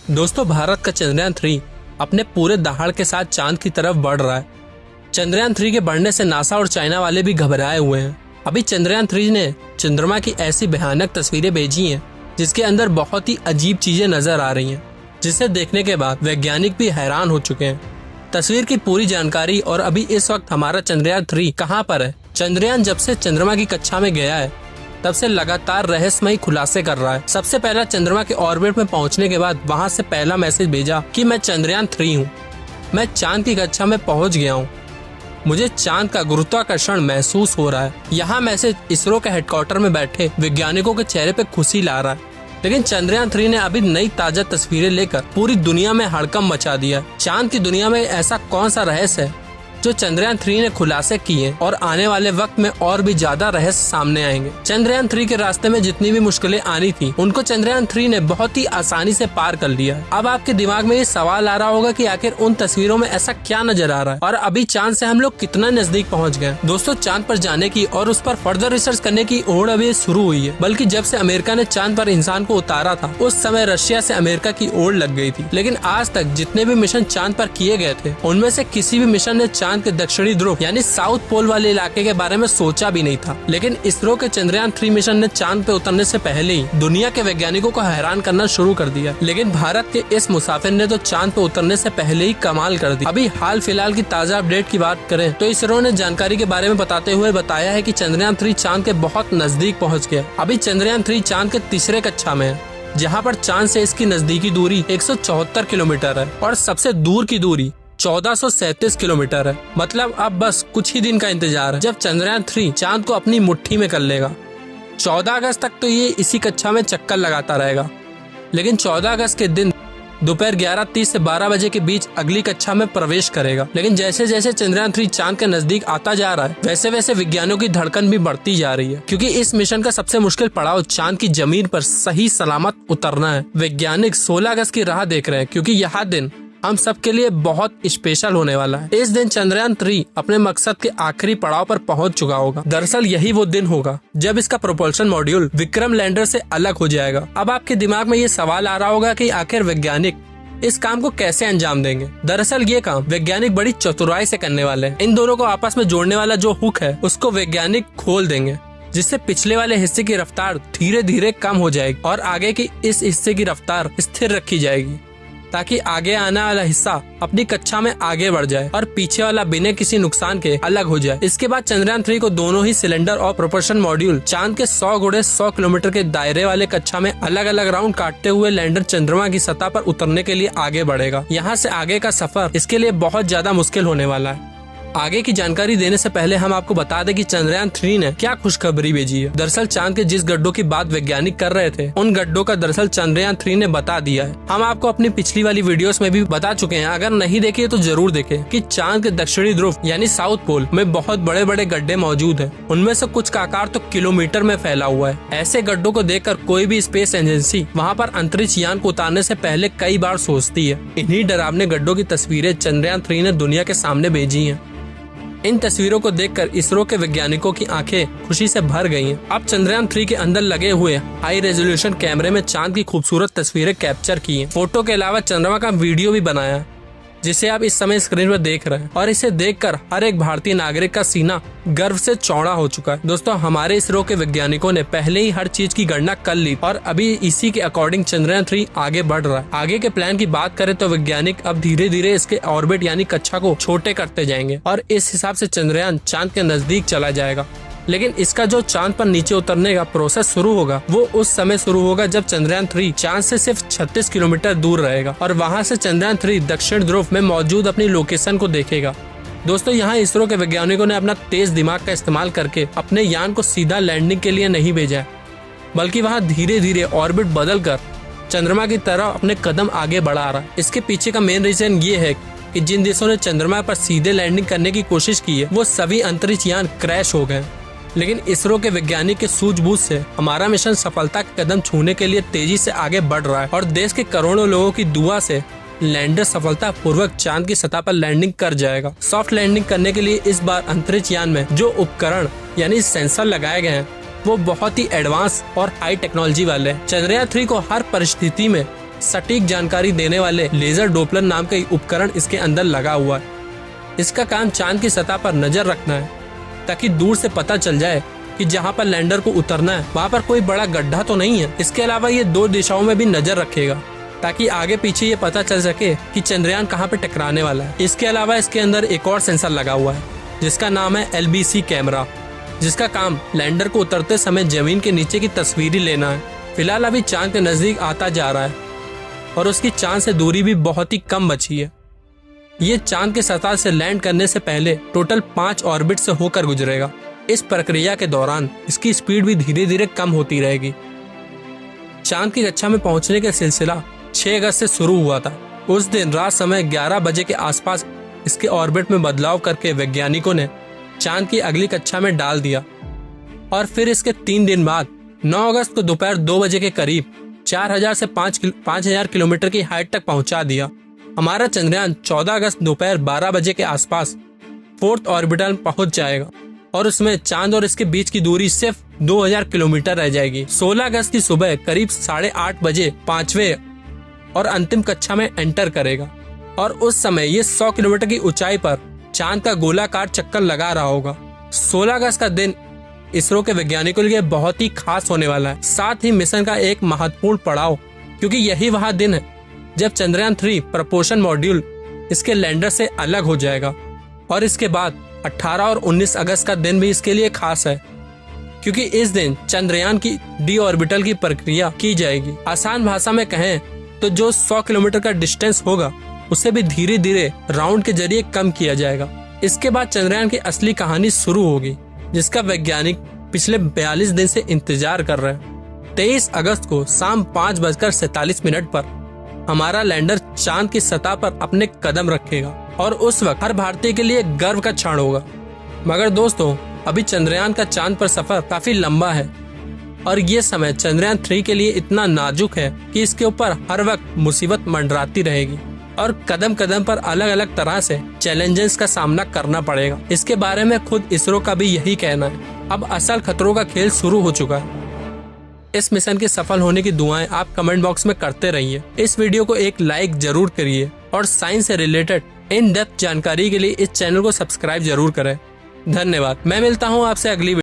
दोस्तों, भारत का चंद्रयान 3 अपने पूरे दहाड़ के साथ चांद की तरफ बढ़ रहा है। चंद्रयान 3 के बढ़ने से नासा और चाइना वाले भी घबराए हुए हैं। अभी चंद्रयान 3 ने चंद्रमा की ऐसी भयानक तस्वीरें भेजी हैं जिसके अंदर बहुत ही अजीब चीजें नजर आ रही हैं, जिसे देखने के बाद वैज्ञानिक भी हैरान हो चुके हैं। तस्वीर की पूरी जानकारी और अभी इस वक्त हमारा चंद्रयान 3 कहाँ पर है। चंद्रयान जब से चंद्रमा की कक्षा में गया है तब से लगातार रहस्यमयी खुलासे कर रहा है। सबसे पहला चंद्रमा के ऑर्बिट में पहुंचने के बाद वहां से पहला मैसेज भेजा कि मैं चंद्रयान 3 हूँ, मैं चांद की कक्षा में पहुंच गया हूँ, मुझे चांद का गुरुत्वाकर्षण महसूस हो रहा है। यहाँ मैसेज इसरो के हेडक्वार्टर में बैठे वैज्ञानिकों के चेहरे पे खुशी ला रहा है। लेकिन चंद्रयान 3 ने अभी नई ताजा तस्वीरें लेकर पूरी दुनिया में हड़कंप मचा दिया है। चांद की दुनिया में ऐसा कौन सा रहस्य है जो चंद्रयान 3 ने खुलासे किए और आने वाले वक्त में और भी ज्यादा रहस्य सामने आएंगे। चंद्रयान 3 के रास्ते में जितनी भी मुश्किलें आनी थी उनको चंद्रयान 3 ने बहुत ही आसानी से पार कर लिया है। अब आपके दिमाग में ये सवाल आ रहा होगा कि आखिर उन तस्वीरों में ऐसा क्या नजर आ रहा है और अभी चांद से हम लोग कितना नजदीक पहुँच गए। दोस्तों, चांद पर जाने की और उस पर फर्दर रिसर्च करने की ओर अभी शुरू हुई है। बल्कि जब से अमेरिका ने चांद पर इंसान को उतारा था उस समय रशिया से अमेरिका की ओर लग गई थी। लेकिन आज तक जितने भी मिशन चांद पर किए गए थे उनमें से किसी भी मिशन ने चांद के दक्षिणी ध्रुव यानी साउथ पोल वाले इलाके के बारे में सोचा भी नहीं था। लेकिन इसरो के चंद्रयान 3 मिशन ने चांद पे उतरने से पहले ही दुनिया के वैज्ञानिकों को हैरान करना शुरू कर दिया। लेकिन भारत के इस मुसाफिर ने तो चांद पे उतरने से पहले ही कमाल कर दी। अभी हाल फिलहाल की ताजा अपडेट की बात करें तो इसरो ने जानकारी के बारे में बताते हुए बताया है कि चंद्रयान 3 चांद के बहुत नजदीक पहुँच गया। अभी चंद्रयान 3 चांद के तीसरे कक्षा में है, जहाँ पर चांद से इसकी नजदीकी दूरी 174 किलोमीटर है और सबसे दूर की दूरी 1437 किलोमीटर है। मतलब अब बस कुछ ही दिन का इंतजार है जब चंद्रयान 3 चांद को अपनी मुट्ठी में कर लेगा। 14 अगस्त तक तो ये इसी कक्षा में चक्कर लगाता रहेगा। लेकिन 14 अगस्त के दिन दोपहर 11:30 से 12 बजे के बीच अगली कक्षा में प्रवेश करेगा। लेकिन जैसे जैसे चंद्रयान 3 चांद के नजदीक आता जा रहा है वैसे वैसे विज्ञानियों की धड़कन भी बढ़ती जा रही है, क्योंकि इस मिशन का सबसे मुश्किल पड़ाव चांद की जमीन पर सही सलामत उतरना है। वैज्ञानिक 16 अगस्त की राह देख रहे हैं, क्योंकि यह दिन हम सबके लिए बहुत स्पेशल होने वाला है। इस दिन चंद्रयान 3 अपने मकसद के आखिरी पड़ाव पर पहुंच चुका होगा। दरअसल यही वो दिन होगा जब इसका प्रोपल्शन मॉड्यूल विक्रम लैंडर से अलग हो जाएगा। अब आपके दिमाग में ये सवाल आ रहा होगा कि आखिर वैज्ञानिक इस काम को कैसे अंजाम देंगे। दरअसल ये काम वैज्ञानिक बड़ी चतुराई से करने वाले हैं। इन दोनों को आपस में जोड़ने वाला जो हुक है उसको वैज्ञानिक खोल देंगे, जिससे पिछले वाले हिस्से की रफ्तार धीरे धीरे कम हो जाएगी और आगे की इस हिस्से की रफ्तार स्थिर रखी जाएगी, ताकि आगे आने वाला हिस्सा अपनी कक्षा में आगे बढ़ जाए और पीछे वाला बिना किसी नुकसान के अलग हो जाए। इसके बाद चंद्रयान 3 को दोनों ही सिलेंडर और प्रोपल्शन मॉड्यूल चांद के 100 गुणे 100 किलोमीटर के दायरे वाले कक्षा में अलग अलग राउंड काटते हुए लैंडर चंद्रमा की सतह पर उतरने के लिए आगे बढ़ेगा। यहाँ से आगे का सफर इसके लिए बहुत ज्यादा मुश्किल होने वाला है। आगे की जानकारी देने से पहले हम आपको बता दें कि चंद्रयान 3 ने क्या खुशखबरी भेजी है। दरअसल चांद के जिस गड्ढों की बात वैज्ञानिक कर रहे थे उन गड्ढों का दरअसल चंद्रयान 3 ने बता दिया है। हम आपको अपनी पिछली वाली वीडियोस में भी बता चुके हैं, अगर नहीं देखे तो जरूर देखें, कि चांद के दक्षिणी ध्रुव यानी साउथ पोल में बहुत बड़े बड़े गड्ढे मौजूद है। उनमें से कुछ का आकार तो किलोमीटर में फैला हुआ है। ऐसे गड्ढों को देखकर कोई भी स्पेस एजेंसी वहाँ पर अंतरिक्ष यान को उतारने से पहले कई बार सोचती है। इन्हीं डरावने गड्ढों की तस्वीरें चंद्रयान 3 ने दुनिया के सामने भेजी है। इन तस्वीरों को देखकर इसरो के वैज्ञानिकों की आंखें खुशी से भर गई हैं। अब चंद्रयान 3 के अंदर लगे हुए हाई रेजोल्यूशन कैमरे में चांद की खूबसूरत तस्वीरें कैप्चर की हैं। फोटो के अलावा चंद्रमा का वीडियो भी बनाया है, जिसे आप इस समय स्क्रीन पर देख रहे हैं, और इसे देखकर हर एक भारतीय नागरिक का सीना गर्व से चौड़ा हो चुका है। दोस्तों, हमारे इसरो के वैज्ञानिकों ने पहले ही हर चीज की गणना कर ली और अभी इसी के अकॉर्डिंग चंद्रयान 3 आगे बढ़ रहा है। आगे के प्लान की बात करें तो वैज्ञानिक अब धीरे धीरे इसके ऑर्बिट यानी कक्षा को छोटे करते जाएंगे और इस हिसाब से चंद्रयान चांद के नजदीक चला जाएगा। लेकिन इसका जो चांद पर नीचे उतरने का प्रोसेस शुरू होगा वो उस समय शुरू होगा जब चंद्रयान 3 चांद से सिर्फ 36 किलोमीटर दूर रहेगा और वहां से चंद्रयान 3 दक्षिण ध्रुव में मौजूद अपनी लोकेशन को देखेगा। दोस्तों, यहाँ इसरो के वैज्ञानिकों ने अपना तेज दिमाग का इस्तेमाल करके अपने यान को सीधा लैंडिंग के लिए नहीं भेजा है, बल्कि वहाँ धीरे धीरे ऑर्बिट बदल कर चंद्रमा की तरफ अपने कदम आगे बढ़ा रहा है। इसके पीछे का मेन रीजन ये है कि जिन देशों ने चंद्रमा पर सीधे लैंडिंग करने की कोशिश की है वो सभी अंतरिक्ष यान क्रैश हो गए। लेकिन इसरो के वैज्ञानिक के सूझबूझ से हमारा मिशन सफलता के कदम छूने के लिए तेजी से आगे बढ़ रहा है और देश के करोड़ों लोगों की दुआ से लैंडर सफलता पूर्वक चांद की सतह पर लैंडिंग कर जाएगा। सॉफ्ट लैंडिंग करने के लिए इस बार अंतरिक्ष यान में जो उपकरण यानी सेंसर लगाए गए हैं वो बहुत ही एडवांस और हाई टेक्नोलॉजी वाले हैं। चंद्रयान 3 को हर परिस्थिति में सटीक जानकारी देने वाले लेजर डोपलर नाम का उपकरण इसके अंदर लगा हुआ है। इसका काम चांद की सतह पर नजर रखना है ताकि दूर से पता चल जाए कि जहां पर लैंडर को उतरना है वहां पर कोई बड़ा गड्ढा तो नहीं है। इसके अलावा ये 2 दिशाओं में भी नजर रखेगा ताकि आगे पीछे ये पता चल सके कि चंद्रयान कहां पे टकराने वाला है। इसके अलावा इसके अंदर एक और सेंसर लगा हुआ है जिसका नाम है LBC कैमरा, जिसका काम लैंडर को उतरते समय जमीन के नीचे की तस्वीरें लेना है। फिलहाल अभी चांद के नजदीक आता जा रहा है और उसकी चांद से दूरी भी बहुत ही कम बची है। ये चांद के सतह से लैंड करने से पहले टोटल 5 ऑर्बिट से होकर गुजरेगा। इस प्रक्रिया के दौरान इसकी स्पीड भी धीरे धीरे कम होती रहेगी। चांद की कक्षा में पहुंचने का सिलसिला 6 अगस्त से शुरू हुआ था। उस दिन रात समय 11 बजे के आसपास इसके ऑर्बिट में बदलाव करके वैज्ञानिकों ने चांद की अगली कक्षा में डाल दिया और फिर इसके 3 दिन बाद 9 अगस्त को दोपहर 2 बजे के करीब 4000 से 5000 किलोमीटर की हाइट तक पहुंचा दिया। हमारा चंद्रयान 14 अगस्त दोपहर 12 बजे के आसपास 4th ऑर्बिटल पहुंच जाएगा और उसमें चांद और इसके बीच की दूरी सिर्फ 2000 किलोमीटर रह जाएगी। 16 अगस्त की सुबह करीब 8:30 बजे 5वें और अंतिम कक्षा में एंटर करेगा और उस समय ये 100 किलोमीटर की ऊंचाई पर चांद का गोलाकार चक्कर लगा रहा होगा। 16 अगस्त का दिन इसरो के वैज्ञानिकों के लिए बहुत ही खास होने वाला है, साथ ही मिशन का एक महत्वपूर्ण पड़ाव, क्योंकि यही वह दिन है जब चंद्रयान 3 प्रपोशन मॉड्यूल इसके लैंडर से अलग हो जाएगा। और इसके बाद 18 और 19 अगस्त का दिन भी इसके लिए खास है क्योंकि इस दिन चंद्रयान की डी ऑर्बिटल की प्रक्रिया की जाएगी। आसान भाषा में कहें तो जो 100 किलोमीटर का डिस्टेंस होगा उसे भी धीरे धीरे राउंड के जरिए कम किया जाएगा। इसके बाद चंद्रयान की असली कहानी शुरू होगी जिसका वैज्ञानिक पिछले 42 दिन से इंतजार कर रहे हैं। 23 अगस्त को शाम 5:47 पर हमारा लैंडर चांद की सतह पर अपने कदम रखेगा और उस वक्त हर भारतीय के लिए गर्व का क्षण होगा। मगर दोस्तों, अभी चंद्रयान का चांद पर सफर काफी लंबा है और ये समय चंद्रयान 3 के लिए इतना नाजुक है कि इसके ऊपर हर वक्त मुसीबत मंडराती रहेगी और कदम कदम पर अलग अलग तरह से चैलेंजेस का सामना करना पड़ेगा। इसके बारे में खुद इसरो का भी यही कहना है। अब असल खतरों का खेल शुरू हो चुका है। इस मिशन के सफल होने की दुआएं आप कमेंट बॉक्स में करते रहिए। इस वीडियो को एक लाइक जरूर करिए और साइंस से रिलेटेड इन डेप्थ जानकारी के लिए इस चैनल को सब्सक्राइब जरूर करें। धन्यवाद। मैं मिलता हूँ आपसे अगली